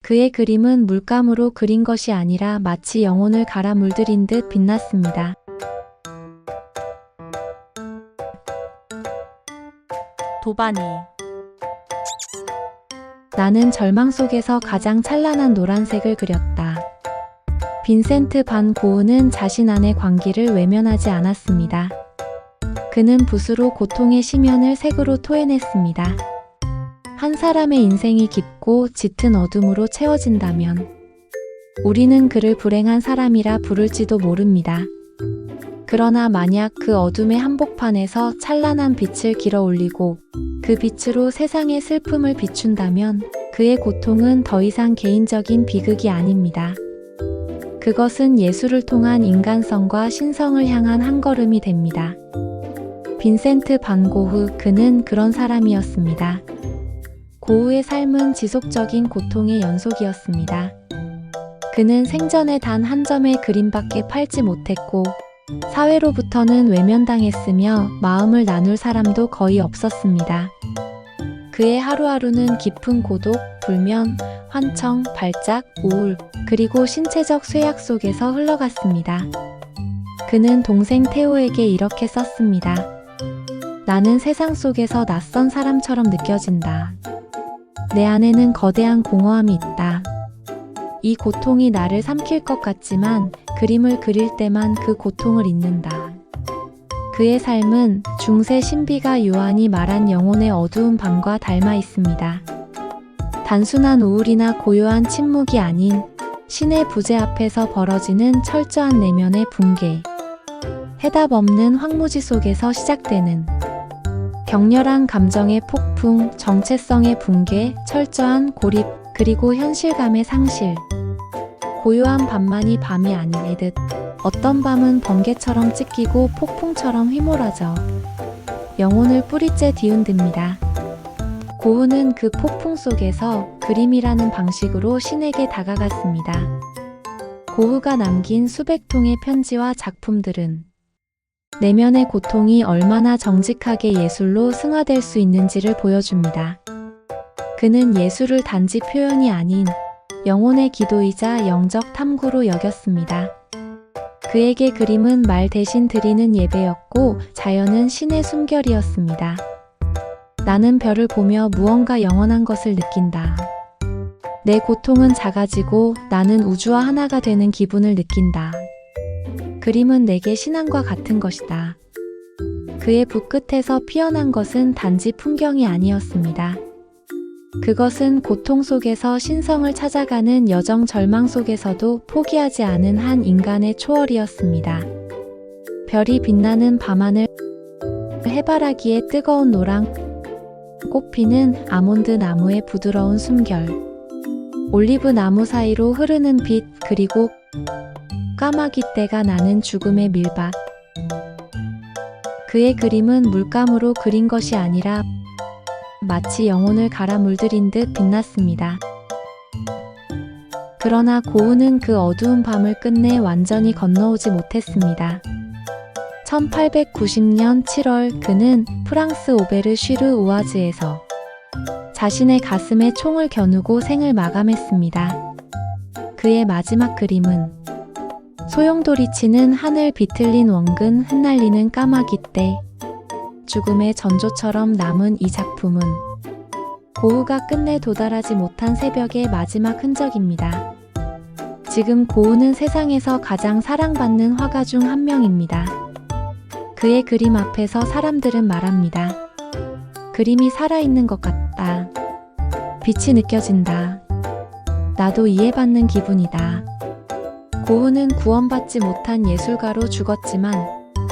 그의 그림은 물감으로 그린 것이 아니라 마치 영혼을 갈아 물들인 듯 빛났습니다. 도바니. 나는 절망 속에서 가장 찬란한 노란색을 그렸다. 빈센트 반 고흐는 자신 안의 광기를 외면하지 않았습니다. 그는 붓으로 고통의 심연을 색으로 토해냈습니다. 한 사람의 인생이 깊고 짙은 어둠으로 채워진다면 우리는 그를 불행한 사람이라 부를지도 모릅니다. 그러나 만약 그 어둠의 한복판에서 찬란한 빛을 길어 올리고 그 빛으로 세상의 슬픔을 비춘다면 그의 고통은 더 이상 개인적인 비극이 아닙니다. 그것은 예술을 통한 인간성과 신성을 향한 한 걸음이 됩니다. 빈센트 반 고흐, 그는 그런 사람이었습니다. 고흐의 삶은 지속적인 고통의 연속이었습니다. 그는 생전에 단 한 점의 그림밖에 팔지 못했고 사회로부터는 외면당했으며 마음을 나눌 사람도 거의 없었습니다. 그의 하루하루는 깊은 고독, 불면, 환청, 발작, 우울, 그리고 신체적 쇠약 속에서 흘러갔습니다. 그는 동생 테오에게 이렇게 썼습니다. 나는 세상 속에서 낯선 사람처럼 느껴진다. 내 안에는 거대한 공허함이 있다. 이 고통이 나를 삼킬 것 같지만 그림을 그릴 때만 그 고통을 잊는다. 그의 삶은 중세 신비가 요한이 말한 영혼의 어두운 밤과 닮아 있습니다. 단순한 우울이나 고요한 침묵이 아닌 신의 부재 앞에서 벌어지는 철저한 내면의 붕괴. 해답 없는 황무지 속에서 시작되는 격렬한 감정의 폭풍, 정체성의 붕괴, 철저한 고립, 그리고 현실감의 상실. 고요한 밤만이 밤이 아니듯 어떤 밤은 번개처럼 찢기고 폭풍처럼 휘몰아져 영혼을 뿌리째 뒤흔듭니다. 고흐는 그 폭풍 속에서 그림이라는 방식으로 신에게 다가갔습니다. 고흐가 남긴 수백 통의 편지와 작품들은 내면의 고통이 얼마나 정직하게 예술로 승화될 수 있는지를 보여줍니다. 그는 예술을 단지 표현이 아닌 영혼의 기도이자 영적 탐구로 여겼습니다. 그에게 그림은 말 대신 드리는 예배였고 자연은 신의 숨결이었습니다. 나는 별을 보며 무언가 영원한 것을 느낀다. 내 고통은 작아지고 나는 우주와 하나가 되는 기분을 느낀다. 그림은 내게 신앙과 같은 것이다. 그의 붓끝에서 피어난 것은 단지 풍경이 아니었습니다. 그것은 고통 속에서 신성을 찾아가는 여정, 절망 속에서도 포기하지 않은 한 인간의 초월이었습니다. 별이 빛나는 밤하늘, 해바라기의 뜨거운 노랑, 꽃피는 아몬드 나무의 부드러운 숨결, 올리브 나무 사이로 흐르는 빛, 그리고 까마귀 떼가 나는 죽음의 밀밭. 그의 그림은 물감으로 그린 것이 아니라 마치 영혼을 갈아 물들인 듯 빛났습니다. 그러나 고흐는 그 어두운 밤을 끝내 완전히 건너오지 못했습니다. 1890년 7월 그는 프랑스 오베르 쉬르 우아즈에서 자신의 가슴에 총을 겨누고 생을 마감했습니다. 그의 마지막 그림은 소용돌이치는 하늘, 비틀린 원근, 흩날리는 까마귀 떼. 죽음의 전조처럼 남은 이 작품은 고흐가 끝내 도달하지 못한 새벽의 마지막 흔적입니다. 지금 고흐는 세상에서 가장 사랑받는 화가 중 한 명입니다. 그의 그림 앞에서 사람들은 말합니다. 그림이 살아있는 것 같다. 빛이 느껴진다. 나도 이해받는 기분이다. 고흐는 구원받지 못한 예술가로 죽었지만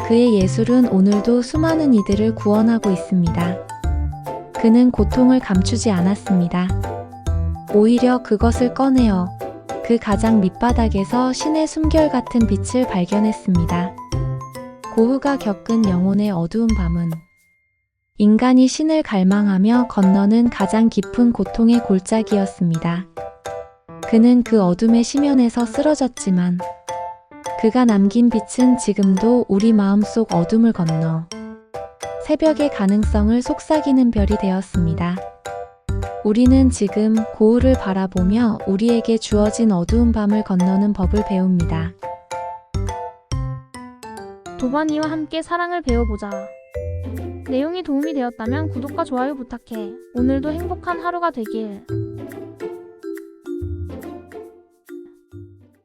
그의 예술은 오늘도 수많은 이들을 구원하고 있습니다. 그는 고통을 감추지 않았습니다. 오히려 그것을 꺼내어 그 가장 밑바닥에서 신의 숨결 같은 빛을 발견했습니다. 고흐가 겪은 영혼의 어두운 밤은 인간이 신을 갈망하며 건너는 가장 깊은 고통의 골짜기였습니다. 그는 그 어둠의 심연에서 쓰러졌지만 그가 남긴 빛은 지금도 우리 마음속 어둠을 건너 새벽의 가능성을 속삭이는 별이 되었습니다. 우리는 지금 고우를 바라보며 우리에게 주어진 어두운 밤을 건너는 법을 배웁니다. 도바니와 함께 사랑을 배워보자. 내용이 도움이 되었다면 구독과 좋아요 부탁해. 오늘도 행복한 하루가 되길.